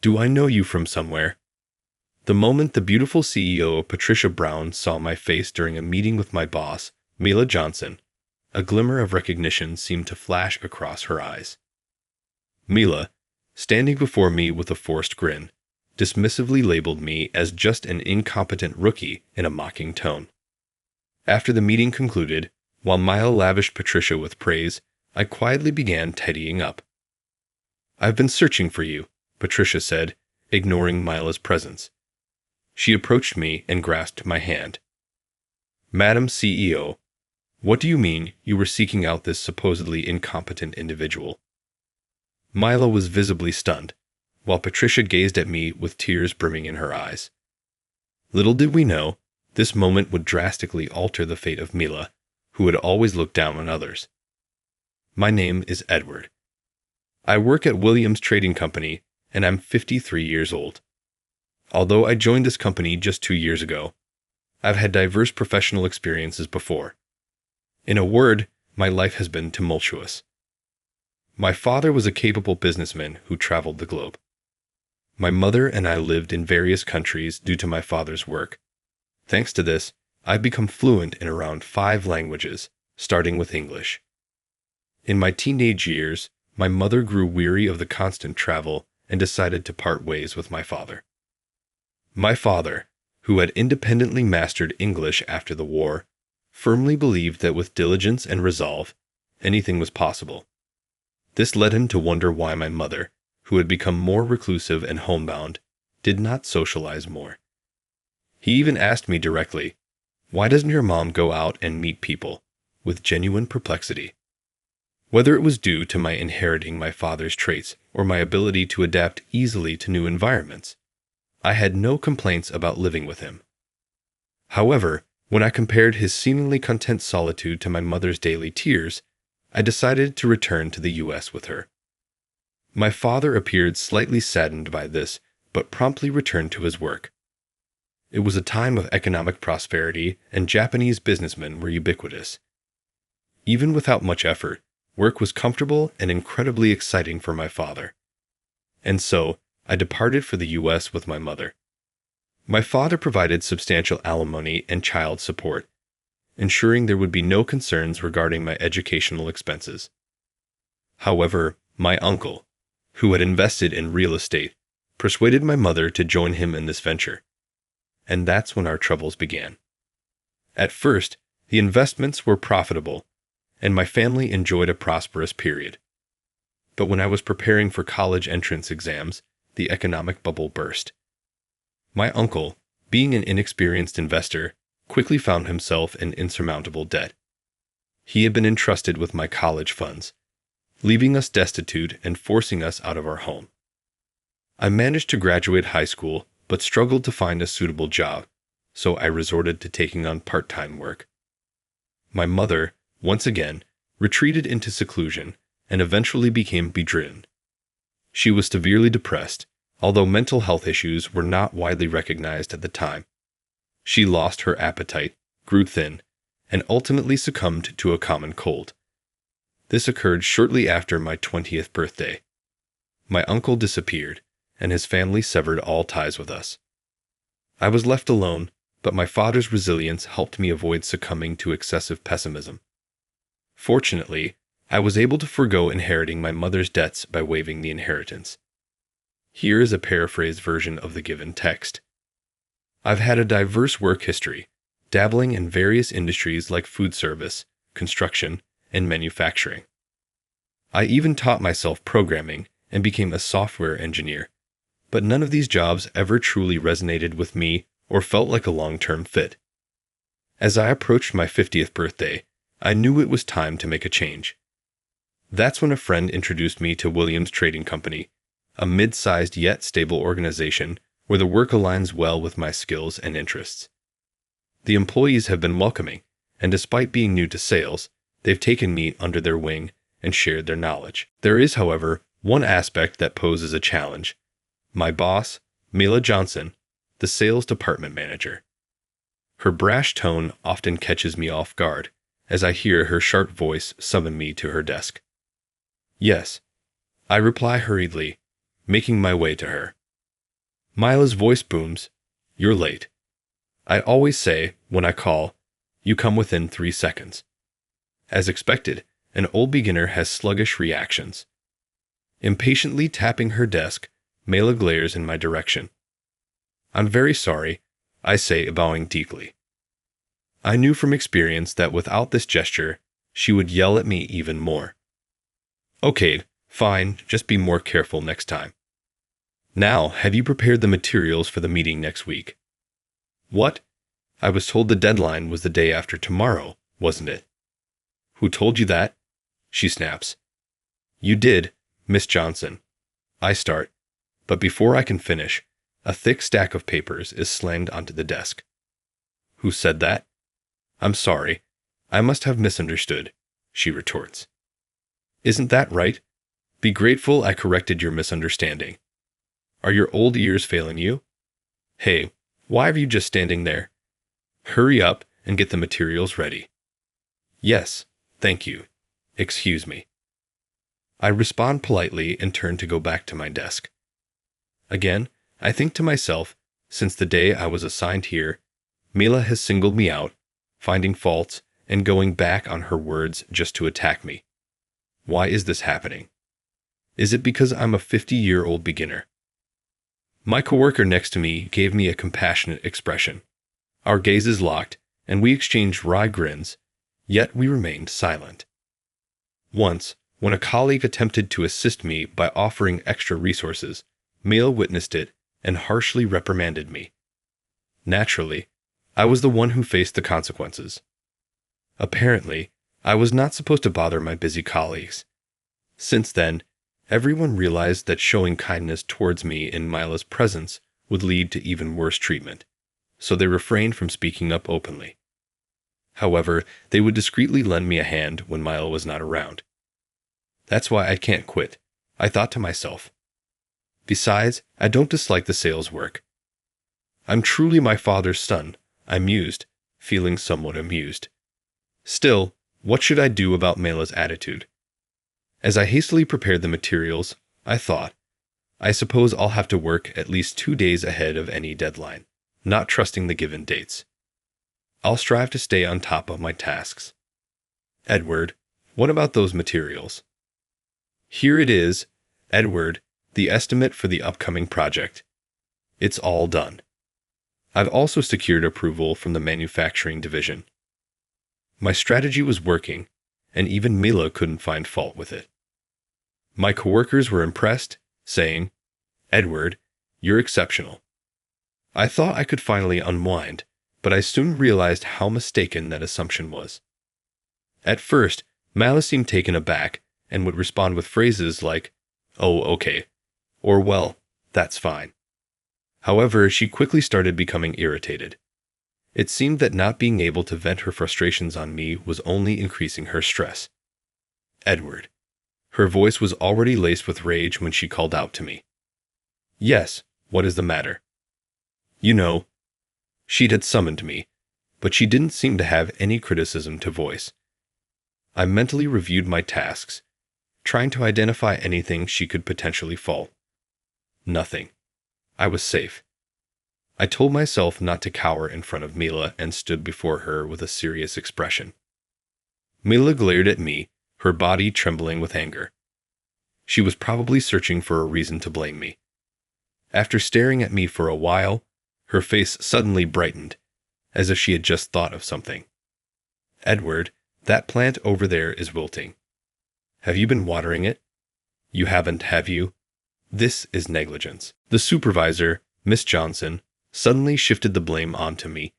Do I know you from somewhere? The moment the beautiful CEO, Patricia Brown, saw my face during a meeting with my boss, Mila Johnson, a glimmer of recognition seemed to flash across her eyes. Mila, standing before me with a forced grin, dismissively labeled me as just an incompetent rookie in a mocking tone. After the meeting concluded, while Mila lavished Patricia with praise, I quietly began tidying up. "I've been searching for you," Patricia said, ignoring Mila's presence. She approached me and grasped my hand. "Madam CEO, what do you mean you were seeking out this supposedly incompetent individual?" Mila was visibly stunned, while Patricia gazed at me with tears brimming in her eyes. Little did we know, this moment would drastically alter the fate of Mila, who had always looked down on others. "My name is Edward. I work at Williams Trading Company, and I'm 53 years old. Although I joined this company just 2 years ago, I've had diverse professional experiences before. In a word, my life has been tumultuous. My father was a capable businessman who traveled the globe. My mother and I lived in various countries due to my father's work. Thanks to this, I've become fluent in around 5 languages, starting with English. In my teenage years, my mother grew weary of the constant travel and decided to part ways with my father. My father, who had independently mastered English after the war, firmly believed that with diligence and resolve, anything was possible. This led him to wonder why my mother, who had become more reclusive and homebound, did not socialize more. He even asked me directly, "Why doesn't your mom go out and meet people?" with genuine perplexity. Whether it was due to my inheriting my father's traits or my ability to adapt easily to new environments, I had no complaints about living with him. However, when I compared his seemingly content solitude to my mother's daily tears, I decided to return to the U.S. with her. My father appeared slightly saddened by this, but promptly returned to his work. It was a time of economic prosperity, and Japanese businessmen were ubiquitous. Even without much effort, work was comfortable and incredibly exciting for my father. And so, I departed for the U.S. with my mother. My father provided substantial alimony and child support, ensuring there would be no concerns regarding my educational expenses. However, my uncle, who had invested in real estate, persuaded my mother to join him in this venture. And that's when our troubles began. At first, the investments were profitable, and my family enjoyed a prosperous period. But when I was preparing for college entrance exams, the economic bubble burst. My uncle, being an inexperienced investor, quickly found himself in insurmountable debt. He had been entrusted with my college funds, leaving us destitute and forcing us out of our home. I managed to graduate high school, but struggled to find a suitable job, so I resorted to taking on part-time work. My mother, once again, retreated into seclusion and eventually became bedridden. She was severely depressed, although mental health issues were not widely recognized at the time. She lost her appetite, grew thin, and ultimately succumbed to a common cold. This occurred shortly after my 20th birthday. My uncle disappeared, and his family severed all ties with us. I was left alone, but my father's resilience helped me avoid succumbing to excessive pessimism. Fortunately, I was able to forego inheriting my mother's debts by waiving the inheritance. Here is a paraphrased version of the given text. I've had a diverse work history, dabbling in various industries like food service, construction, and manufacturing. I even taught myself programming and became a software engineer, but none of these jobs ever truly resonated with me or felt like a long-term fit. As I approached my 50th birthday, I knew it was time to make a change. That's when a friend introduced me to Williams Trading Company, a mid-sized yet stable organization where the work aligns well with my skills and interests. The employees have been welcoming, and despite being new to sales, they've taken me under their wing and shared their knowledge. There is, however, one aspect that poses a challenge. My boss, Mila Johnson, the sales department manager. Her brash tone often catches me off guard, as I hear her sharp voice summon me to her desk. "Yes," I reply hurriedly, making my way to her. Mila's voice booms. You're late. I always say, when I call, you come within 3 seconds. As expected, an old beginner has sluggish reactions. Impatiently tapping her desk, Mela glares in my direction. I'm very sorry, I say, bowing deeply. I knew from experience that without this gesture, she would yell at me even more. Okay, fine, just be more careful next time. Now, have you prepared the materials for the meeting next week? What? I was told the deadline was the day after tomorrow, wasn't it? Who told you that? She snaps. You did, Miss Johnson. I start, but before I can finish, a thick stack of papers is slammed onto the desk. Who said that? I'm sorry. I must have misunderstood, she retorts. Isn't that right? Be grateful I corrected your misunderstanding. Are your old ears failing you? Hey, why are you just standing there? Hurry up and get the materials ready. Yes, thank you. Excuse me. I respond politely and turn to go back to my desk. Again, I think to myself, since the day I was assigned here, Mela has singled me out, finding faults and going back on her words just to attack me. Why is this happening? Is it because I'm a 50-year-old beginner? My coworker next to me gave me a compassionate expression. Our gazes locked, and we exchanged wry grins, yet we remained silent. Once, when a colleague attempted to assist me by offering extra resources, Mela witnessed it and harshly reprimanded me. Naturally, I was the one who faced the consequences. Apparently, I was not supposed to bother my busy colleagues. Since then, everyone realized that showing kindness towards me in Mila's presence would lead to even worse treatment, so they refrained from speaking up openly. However, they would discreetly lend me a hand when Mila was not around. That's why I can't quit, I thought to myself. Besides, I don't dislike the sales work. I'm truly my father's son, I mused, feeling somewhat amused. Still, what should I do about Mela's attitude? As I hastily prepared the materials, I thought, I suppose I'll have to work at least 2 days ahead of any deadline, not trusting the given dates. I'll strive to stay on top of my tasks. Edward, what about those materials? Here it is, Edward, the estimate for the upcoming project. It's all done. I've also secured approval from the manufacturing division. My strategy was working, and even Mela couldn't find fault with it. My coworkers were impressed, saying, Edward, you're exceptional. I thought I could finally unwind, but I soon realized how mistaken that assumption was. At first, Mela seemed taken aback and would respond with phrases like, oh, okay, or well, that's fine. However, she quickly started becoming irritated. It seemed that not being able to vent her frustrations on me was only increasing her stress. Edward. Her voice was already laced with rage when she called out to me. Yes, what is the matter? You know, she'd had summoned me, but she didn't seem to have any criticism to voice. I mentally reviewed my tasks, trying to identify anything she could potentially fault. Nothing. I was safe. I told myself not to cower in front of Mela and stood before her with a serious expression. Mela glared at me, her body trembling with anger. She was probably searching for a reason to blame me. After staring at me for a while, her face suddenly brightened, as if she had just thought of something. Edward, that plant over there is wilting. Have you been watering it? You haven't, have you? This is negligence. The supervisor, Miss Johnson, suddenly shifted the blame onto me,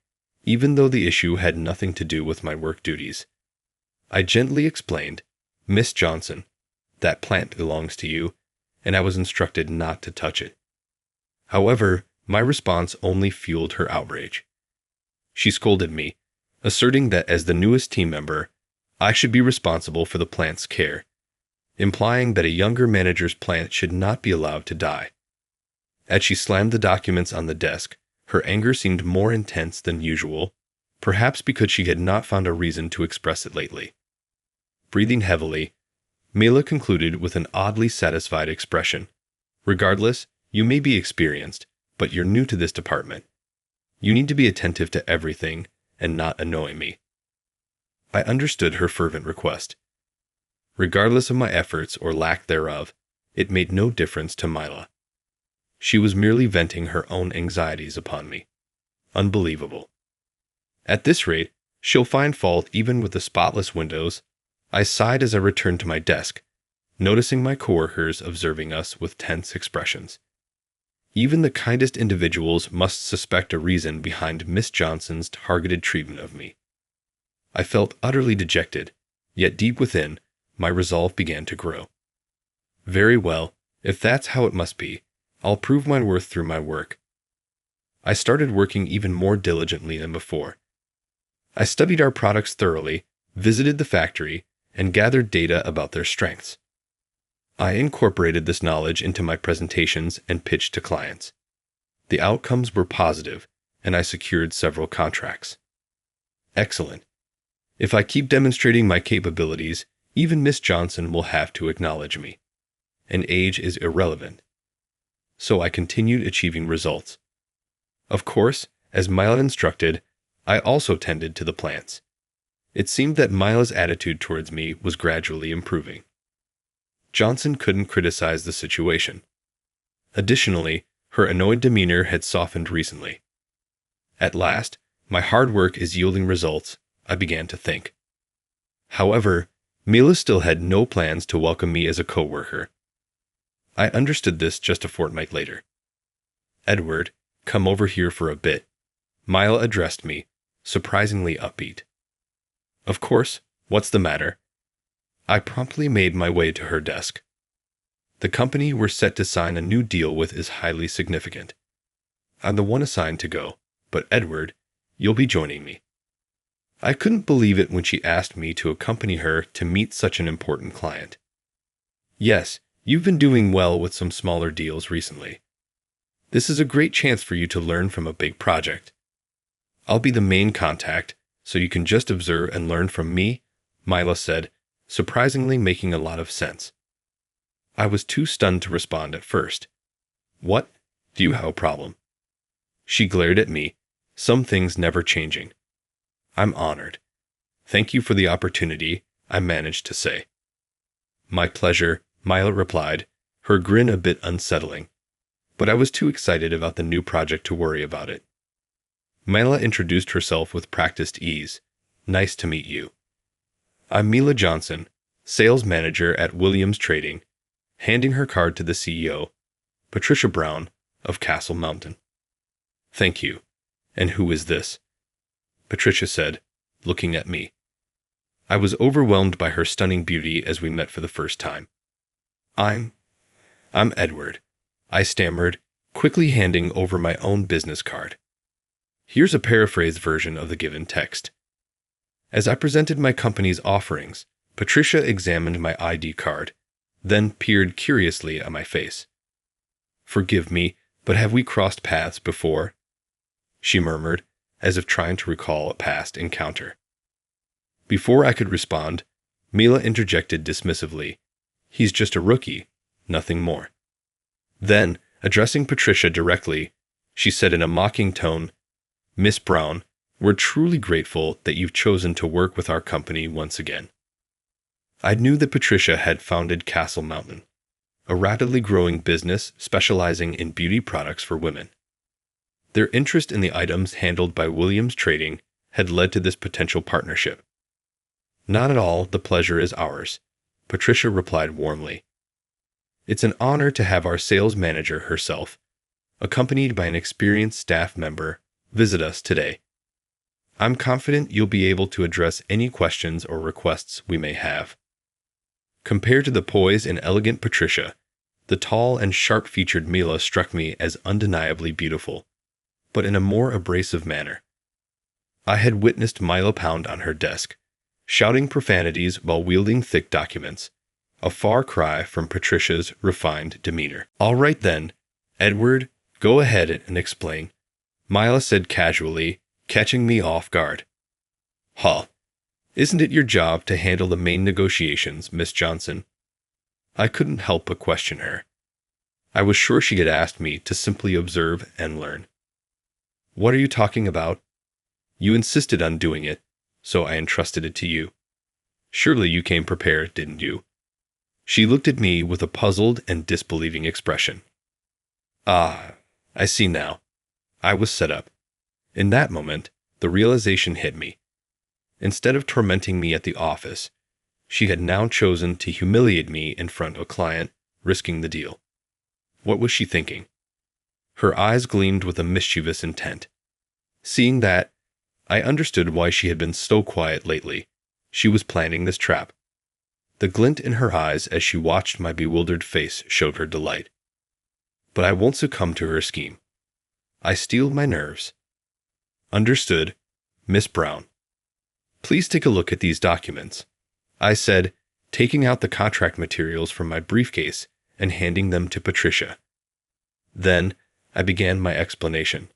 even though the issue had nothing to do with my work duties. I gently explained, Miss Johnson, that plant belongs to you, and I was instructed not to touch it. However, my response only fueled her outrage. She scolded me, asserting that as the newest team member, I should be responsible for the plant's care, implying that a younger manager's plant should not be allowed to die. As she slammed the documents on the desk, her anger seemed more intense than usual, perhaps because she had not found a reason to express it lately. Breathing heavily, Mela concluded with an oddly satisfied expression. Regardless, you may be experienced, but you're new to this department. You need to be attentive to everything and not annoy me." I understood her fervent request. Regardless of my efforts or lack thereof, it made no difference to Mila. She was merely venting her own anxieties upon me. Unbelievable. At this rate, she'll find fault even with the spotless windows. I sighed as I returned to my desk, noticing my coworkers observing us with tense expressions. Even the kindest individuals must suspect a reason behind Miss Johnson's targeted treatment of me. I felt utterly dejected, yet deep within, my resolve began to grow. Very well, if that's how it must be, I'll prove my worth through my work. I started working even more diligently than before. I studied our products thoroughly, visited the factory, and gathered data about their strengths. I incorporated this knowledge into my presentations and pitched to clients. The outcomes were positive, and I secured several contracts. Excellent. If I keep demonstrating my capabilities, even Miss Johnson will have to acknowledge me. And age is irrelevant. So I continued achieving results. Of course, as Mila instructed, I also tended to the plants. It seemed that Mila's attitude towards me was gradually improving. Johnson couldn't criticize the situation. Additionally, her annoyed demeanor had softened recently. At last, my hard work is yielding results, I began to think. However, Mila still had no plans to welcome me as a co-worker. I understood this just a fortnight later. "Edward, come over here for a bit," Mila addressed me, surprisingly upbeat. "Of course, what's the matter?" I promptly made my way to her desk. The company we're set to sign a new deal with is highly significant. I'm the one assigned to go, but Edward, you'll be joining me. I couldn't believe it when she asked me to accompany her to meet such an important client. "Yes, you've been doing well with some smaller deals recently. This is a great chance for you to learn from a big project. I'll be the main contact, so you can just observe and learn from me," Mila said, surprisingly making a lot of sense. I was too stunned to respond at first. "What? Do you have a problem?" She glared at me, some things never changing. "I'm honored. Thank you for the opportunity," I managed to say. "My pleasure," Mila replied, her grin a bit unsettling. But I was too excited about the new project to worry about it. Mila introduced herself with practiced ease. "Nice to meet you. I'm Mila Johnson, sales manager at Williams Trading," handing her card to the CEO, Patricia Brown, of Castle Mountain. "Thank you. And who is this?" Patricia said, looking at me. I was overwhelmed by her stunning beauty as we met for the first time. I'm Edward," I stammered, quickly handing over my own business card. Here's a paraphrased version of the given text. As I presented my company's offerings, Patricia examined my ID card, then peered curiously at my face. "Forgive me, but have we crossed paths before?" she murmured, as if trying to recall a past encounter. Before I could respond, Mila interjected dismissively, "He's just a rookie, nothing more." Then, addressing Patricia directly, she said in a mocking tone, "Miss Brown, we're truly grateful that you've chosen to work with our company once again." I knew that Patricia had founded Castle Mountain, a rapidly growing business specializing in beauty products for women. Their interest in the items handled by Williams Trading had led to this potential partnership. "Not at all, the pleasure is ours," Patricia replied warmly. "It's an honor to have our sales manager herself, accompanied by an experienced staff member, visit us today. I'm confident you'll be able to address any questions or requests we may have." Compared to the poised and elegant Patricia, the tall and sharp-featured Mila struck me as undeniably beautiful, but in a more abrasive manner. I had witnessed Mila pound on her desk, shouting profanities while wielding thick documents, a far cry from Patricia's refined demeanor. "All right then, Edward, go ahead and explain," Mila said casually, catching me off guard. "Huh. Isn't it your job to handle the main negotiations, Miss Johnson?" I couldn't help but question her. I was sure she had asked me to simply observe and learn. What are you talking about? You insisted on doing it, so I entrusted it to you. Surely you came prepared, didn't you? She looked at me with a puzzled and disbelieving expression. Ah, I see now. I was set up. In that moment, the realization hit me. Instead of tormenting me at the office, she had now chosen to humiliate me in front of a client, risking the deal. What was she thinking? Her eyes gleamed with a mischievous intent. Seeing that, I understood why she had been so quiet lately. She was planning this trap. The glint in her eyes as she watched my bewildered face showed her delight. But I won't succumb to her scheme. I steeled my nerves. Understood, Miss Brown. Please take a look at these documents, I said, taking out the contract materials from my briefcase and handing them to Patricia. Then I began my explanation.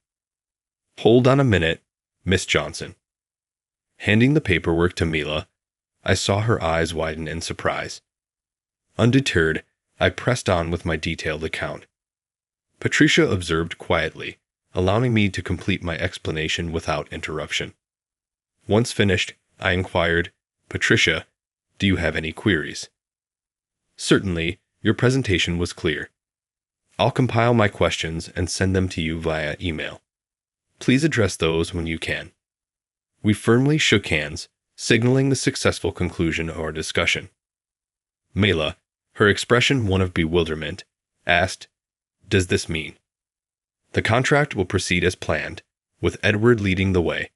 Hold on a minute, Miss Johnson. Handing the paperwork to Mila, I saw her eyes widen in surprise. Undeterred, I pressed on with my detailed account. Patricia observed quietly, allowing me to complete my explanation without interruption. Once finished, I inquired, Patricia, do you have any queries? Certainly, your presentation was clear. I'll compile my questions and send them to you via email. Please address those when you can. We firmly shook hands, signaling the successful conclusion of our discussion. Mela, her expression one of bewilderment, asked, Does this mean? The contract will proceed as planned, with Edward leading the way.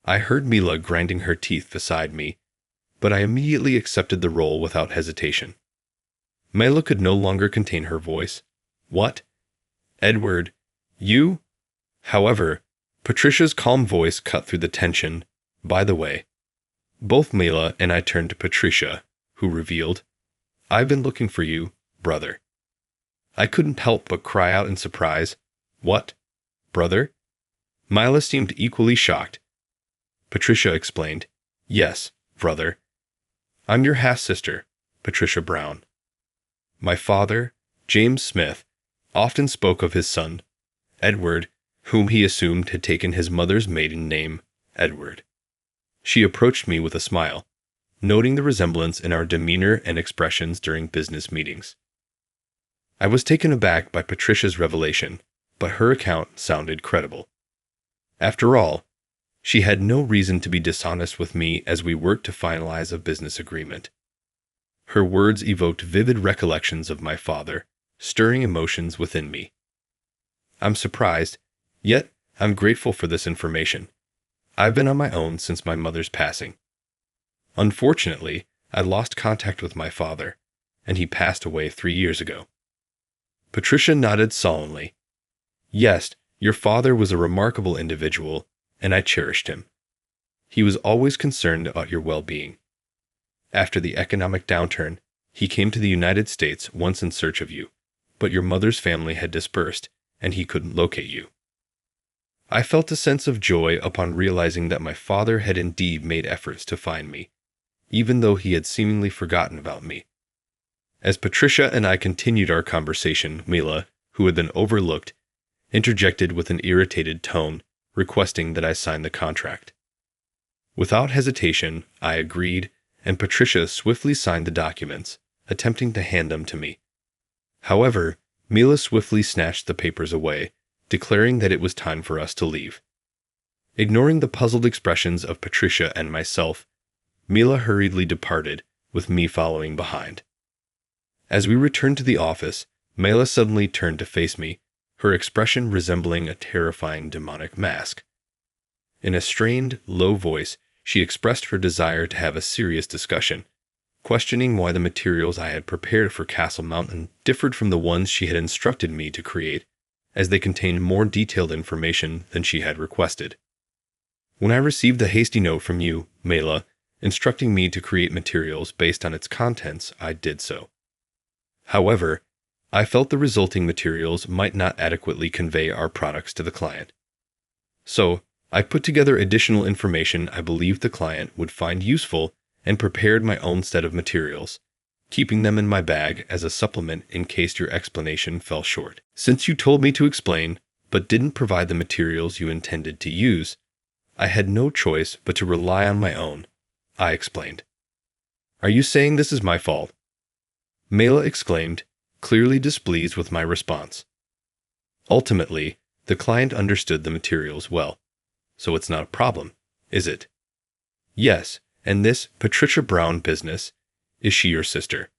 I heard Mila grinding her teeth beside me, but I immediately accepted the role without hesitation. Mela could no longer contain her voice. What? Edward, you? However, Patricia's calm voice cut through the tension. By the way, both Mela and I turned to Patricia, who revealed, I've been looking for you, brother. I couldn't help but cry out in surprise. What? Brother? Mila seemed equally shocked. Patricia explained, Yes, brother. I'm your half-sister, Patricia Brown. My father, James Smith, often spoke of his son, Edward, whom he assumed had taken his mother's maiden name, Edward. She approached me with a smile, noting the resemblance in our demeanor and expressions during business meetings. I was taken aback by Patricia's revelation, but her account sounded credible. After all, she had no reason to be dishonest with me as we worked to finalize a business agreement. Her words evoked vivid recollections of my father, stirring emotions within me. I'm surprised, yet I'm grateful for this information. I've been on my own since my mother's passing. Unfortunately, I lost contact with my father, and he passed away 3 years ago. Patricia nodded solemnly. Yes, your father was a remarkable individual, and I cherished him. He was always concerned about your well-being. After the economic downturn, he came to the United States once in search of you, but your mother's family had dispersed, and he couldn't locate you. I felt a sense of joy upon realizing that my father had indeed made efforts to find me, even though he had seemingly forgotten about me. As Patricia and I continued our conversation, Mila, who had been overlooked, interjected with an irritated tone, requesting that I sign the contract. Without hesitation, I agreed, and Patricia swiftly signed the documents, attempting to hand them to me. However, Mila swiftly snatched the papers away, declaring that it was time for us to leave. Ignoring the puzzled expressions of Patricia and myself, Mila hurriedly departed, with me following behind. As we returned to the office, Mila suddenly turned to face me, her expression resembling a terrifying demonic mask. In a strained, low voice, she expressed her desire to have a serious discussion, questioning why the materials I had prepared for Castle Mountain differed from the ones she had instructed me to create, as they contained more detailed information than she had requested. When I received the hasty note from you, Mela, instructing me to create materials based on its contents, I did so. However, I felt the resulting materials might not adequately convey our products to the client. So, I put together additional information I believed the client would find useful and prepared my own set of materials, keeping them in my bag as a supplement in case your explanation fell short. Since you told me to explain, but didn't provide the materials you intended to use, I had no choice but to rely on my own, I explained. Are you saying this is my fault? Mela exclaimed, clearly displeased with my response. Ultimately, the client understood the materials well, so it's not a problem, is it? Yes, and this Patricia Brown business, is she your sister?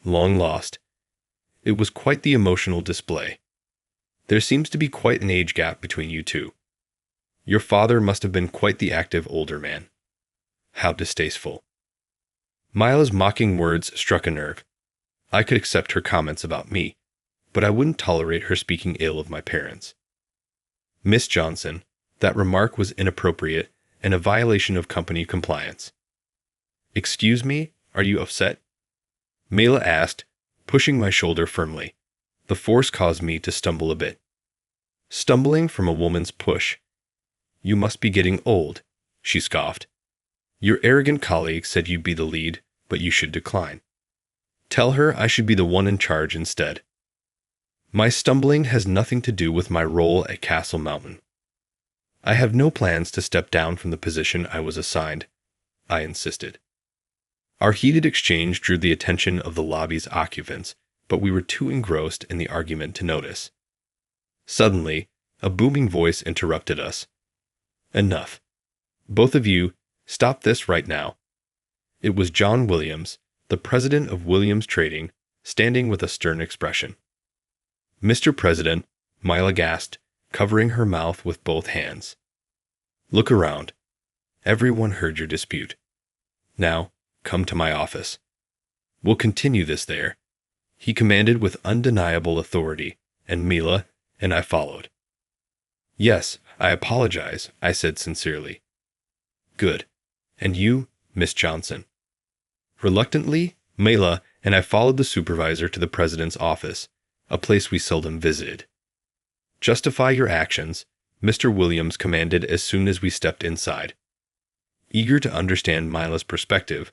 Long lost. It was quite the emotional display. There seems to be quite an age gap between you two. Your father must have been quite the active older man. How distasteful. Mila's mocking words struck a nerve. I could accept her comments about me, but I wouldn't tolerate her speaking ill of my parents. Miss Johnson, that remark was inappropriate and a violation of company compliance. Excuse me, are you upset? Mela asked, pushing my shoulder firmly. The force caused me to stumble a bit. Stumbling from a woman's push. You must be getting old, she scoffed. Your arrogant colleague said you'd be the lead, but you should decline. Tell her I should be the one in charge instead. My stumbling has nothing to do with my role at Castle Mountain. I have no plans to step down from the position I was assigned, I insisted. Our heated exchange drew the attention of the lobby's occupants, but we were too engrossed in the argument to notice. Suddenly, a booming voice interrupted us. Enough. Both of you, stop this right now. It was John Williams, the president of Williams Trading, standing with a stern expression. Mr. President, Mila gasped, covering her mouth with both hands. Look around. Everyone heard your dispute. Now, come to my office. We'll continue this there, he commanded with undeniable authority, and Mila and I followed. Yes, I apologize, I said sincerely. Good. And you, Miss Johnson? Reluctantly, Mila and I followed the supervisor to the president's office, a place we seldom visited. Justify your actions, Mr. Williams commanded as soon as we stepped inside. Eager to understand Mila's perspective,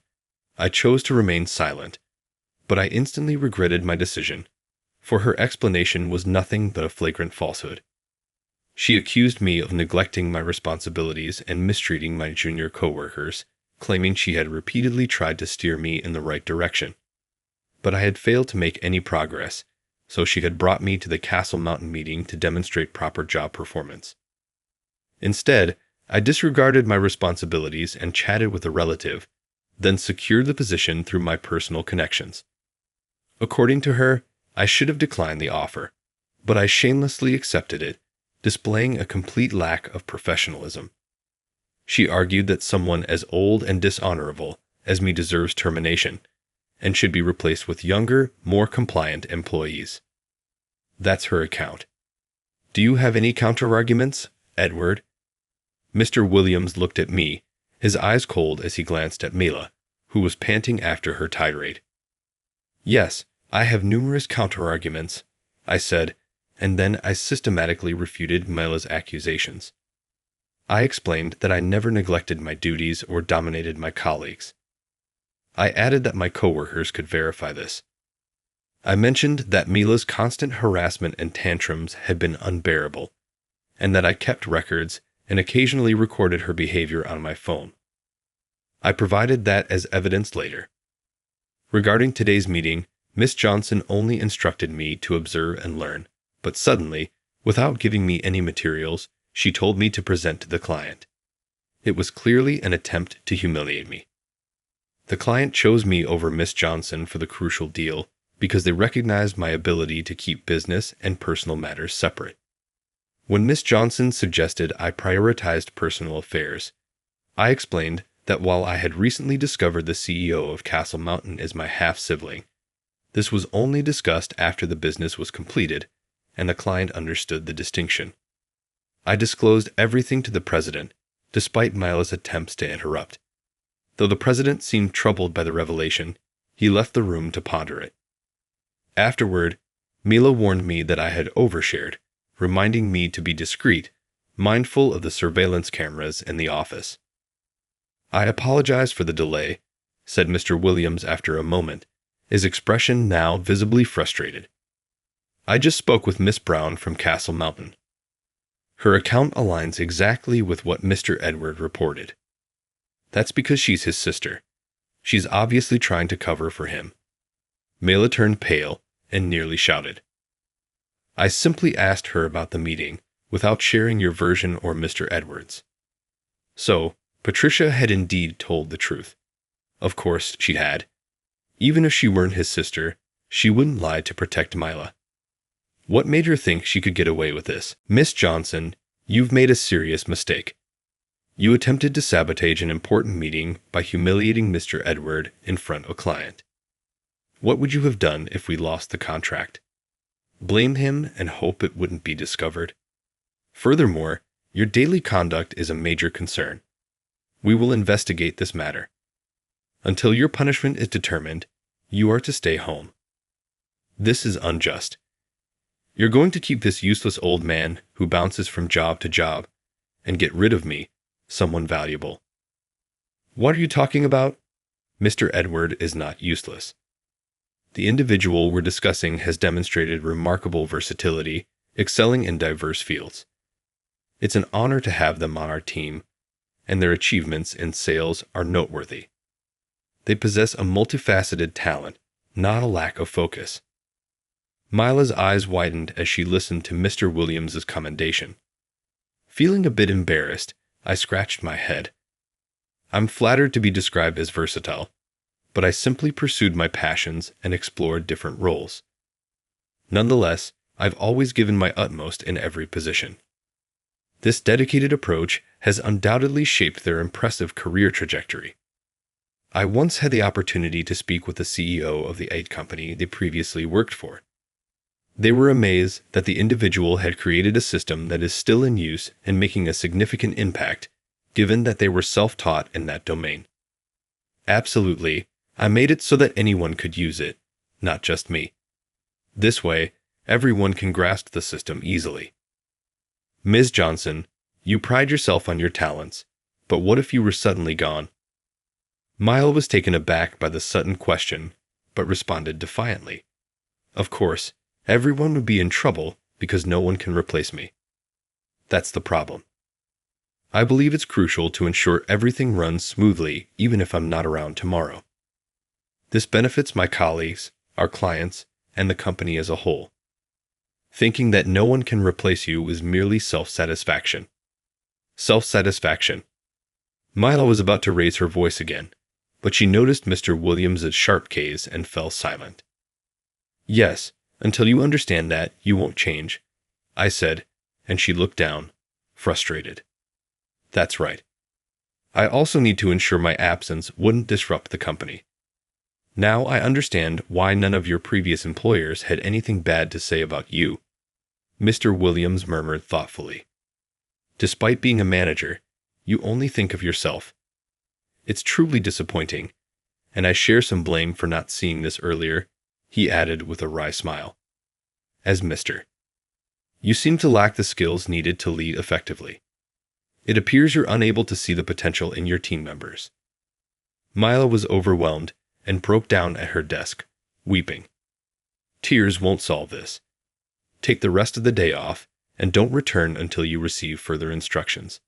I chose to remain silent, but I instantly regretted my decision, for her explanation was nothing but a flagrant falsehood. She accused me of neglecting my responsibilities and mistreating my junior coworkers, claiming she had repeatedly tried to steer me in the right direction. But I had failed to make any progress, so she had brought me to the Castle Mountain meeting to demonstrate proper job performance. Instead, I disregarded my responsibilities and chatted with a relative, then secured the position through my personal connections. According to her, I should have declined the offer, but I shamelessly accepted it, displaying a complete lack of professionalism. She argued that someone as old and dishonorable as me deserves termination, and should be replaced with younger, more compliant employees. That's her account. Do you have any counter-arguments, Edward? Mr. Williams looked at me, his eyes cold as he glanced at Mila, who was panting after her tirade. Yes, I have numerous counter-arguments, I said, and then I systematically refuted Mila's accusations. I explained that I never neglected my duties or dominated my colleagues. I added that my coworkers could verify this. I mentioned that Mila's constant harassment and tantrums had been unbearable, and that I kept records and occasionally recorded her behavior on my phone. I provided that as evidence later. Regarding today's meeting, Miss Johnson only instructed me to observe and learn, but suddenly, without giving me any materials, she told me to present to the client. It was clearly an attempt to humiliate me. The client chose me over Miss Johnson for the crucial deal because they recognized my ability to keep business and personal matters separate. When Miss Johnson suggested I prioritized personal affairs, I explained that while I had recently discovered the CEO of Castle Mountain as my half-sibling, this was only discussed after the business was completed, and the client understood the distinction. I disclosed everything to the president, despite Mila's attempts to interrupt. Though the president seemed troubled by the revelation, he left the room to ponder it. Afterward, Mila warned me that I had overshared, reminding me to be discreet, mindful of the surveillance cameras in the office. I apologize for the delay, said Mr. Williams after a moment, his expression now visibly frustrated. I just spoke with Miss Brown from Castle Mountain. Her account aligns exactly with what Mr. Edward reported. That's because she's his sister. She's obviously trying to cover for him. Mela turned pale and nearly shouted. I simply asked her about the meeting, without sharing your version or Mr. Edward's. So, Patricia had indeed told the truth. Of course she had. Even if she weren't his sister, she wouldn't lie to protect Mila. What made her think she could get away with this? Miss Johnson, you've made a serious mistake. You attempted to sabotage an important meeting by humiliating Mr. Edward in front of a client. What would you have done if we lost the contract? Blame him and hope it wouldn't be discovered? Furthermore, your daily conduct is a major concern. We will investigate this matter. Until your punishment is determined, you are to stay home. This is unjust. You're going to keep this useless old man who bounces from job to job and get rid of me, someone valuable. What are you talking about? Mr. Edward is not useless. The individual we're discussing has demonstrated remarkable versatility, excelling in diverse fields. It's an honor to have them on our team, and their achievements in sales are noteworthy. They possess a multifaceted talent, not a lack of focus. Mila's eyes widened as she listened to Mr. Williams's commendation. Feeling a bit embarrassed, I scratched my head. I'm flattered to be described as versatile, but I simply pursued my passions and explored different roles. Nonetheless, I've always given my utmost in every position. This dedicated approach has undoubtedly shaped their impressive career trajectory. I once had the opportunity to speak with the CEO of the aid company they previously worked for. They were amazed that the individual had created a system that is still in use and making a significant impact, given that they were self-taught in that domain. Absolutely, I made it so that anyone could use it, not just me. This way, everyone can grasp the system easily. Ms. Johnson, you pride yourself on your talents, but what if you were suddenly gone? Mila was taken aback by the sudden question, but responded defiantly. Of course, everyone would be in trouble because no one can replace me. That's the problem. I believe it's crucial to ensure everything runs smoothly even if I'm not around tomorrow. This benefits my colleagues, our clients, and the company as a whole. Thinking that no one can replace you is merely self-satisfaction. Self-satisfaction. Mila was about to raise her voice again, but she noticed Mr. Williams's sharp gaze and fell silent. Yes, until you understand that, you won't change, I said, and she looked down, frustrated. That's right. I also need to ensure my absence wouldn't disrupt the company. Now I understand why none of your previous employers had anything bad to say about you, Mr. Williams murmured thoughtfully. Despite being a manager, you only think of yourself. It's truly disappointing, and I share some blame for not seeing this earlier, he added with a wry smile. As Mr. You seem to lack the skills needed to lead effectively. It appears you're unable to see the potential in your team members. Mila was overwhelmed and broke down at her desk, weeping. Tears won't solve this. Take the rest of the day off, and don't return until you receive further instructions.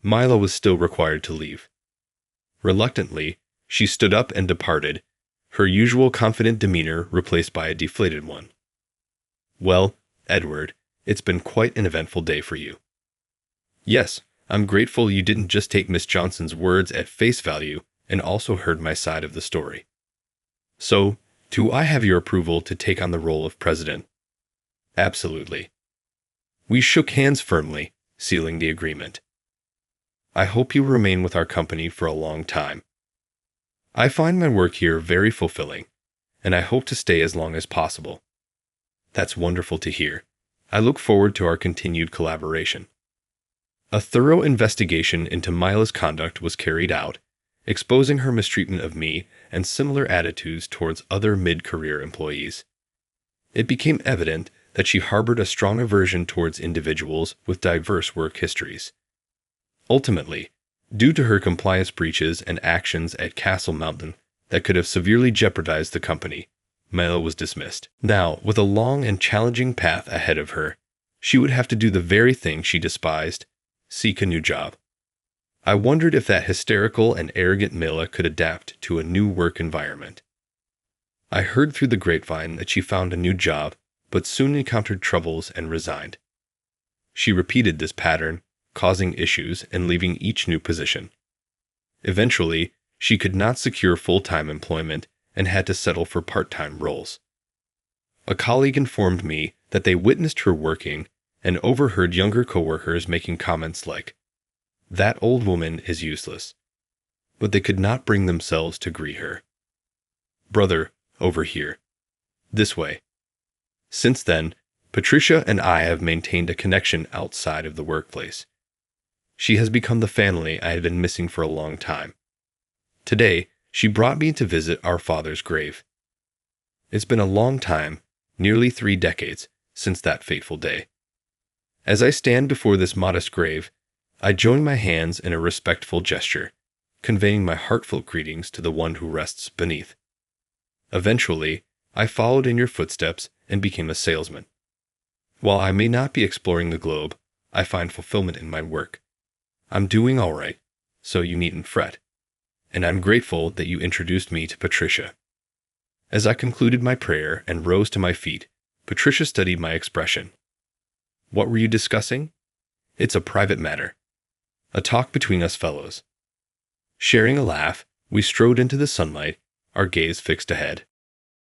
Mila was still required to leave. Reluctantly, she stood up and departed, her usual confident demeanor replaced by a deflated one. Well, Edward, it's been quite an eventful day for you. Yes, I'm grateful you didn't just take Miss Johnson's words at face value and also heard my side of the story. So, do I have your approval to take on the role of president? Absolutely. We shook hands firmly, sealing the agreement. I hope you remain with our company for a long time. I find my work here very fulfilling, and I hope to stay as long as possible. That's wonderful to hear. I look forward to our continued collaboration. A thorough investigation into Mila's conduct was carried out, exposing her mistreatment of me and similar attitudes towards other mid-career employees. It became evident that she harbored a strong aversion towards individuals with diverse work histories. Ultimately, due to her compliance breaches and actions at Castle Mountain, that could have severely jeopardized the company, Mela was dismissed. Now, with a long and challenging path ahead of her, she would have to do the very thing she despised: seek a new job. I wondered if that hysterical and arrogant Mela could adapt to a new work environment. I heard through the grapevine that she found a new job, but soon encountered troubles and resigned. She repeated this pattern, causing issues and leaving each new position. Eventually, she could not secure full-time employment and had to settle for part-time roles. A colleague informed me that they witnessed her working and overheard younger coworkers making comments like, "That old woman is useless," but they could not bring themselves to greet her. "Brother, over here. This way." Since then, Patricia and I have maintained a connection outside of the workplace. She has become the family I had been missing for a long time. Today, she brought me to visit our father's grave. It's been a long time, nearly 3 decades, since that fateful day. As I stand before this modest grave, I join my hands in a respectful gesture, conveying my heartfelt greetings to the one who rests beneath. Eventually, I followed in your footsteps and became a salesman. While I may not be exploring the globe, I find fulfillment in my work. I'm doing all right, so you needn't fret. And I'm grateful that you introduced me to Patricia. As I concluded my prayer and rose to my feet, Patricia studied my expression. "What were you discussing?" "It's a private matter. A talk between us fellows." Sharing a laugh, we strode into the sunlight, our gaze fixed ahead.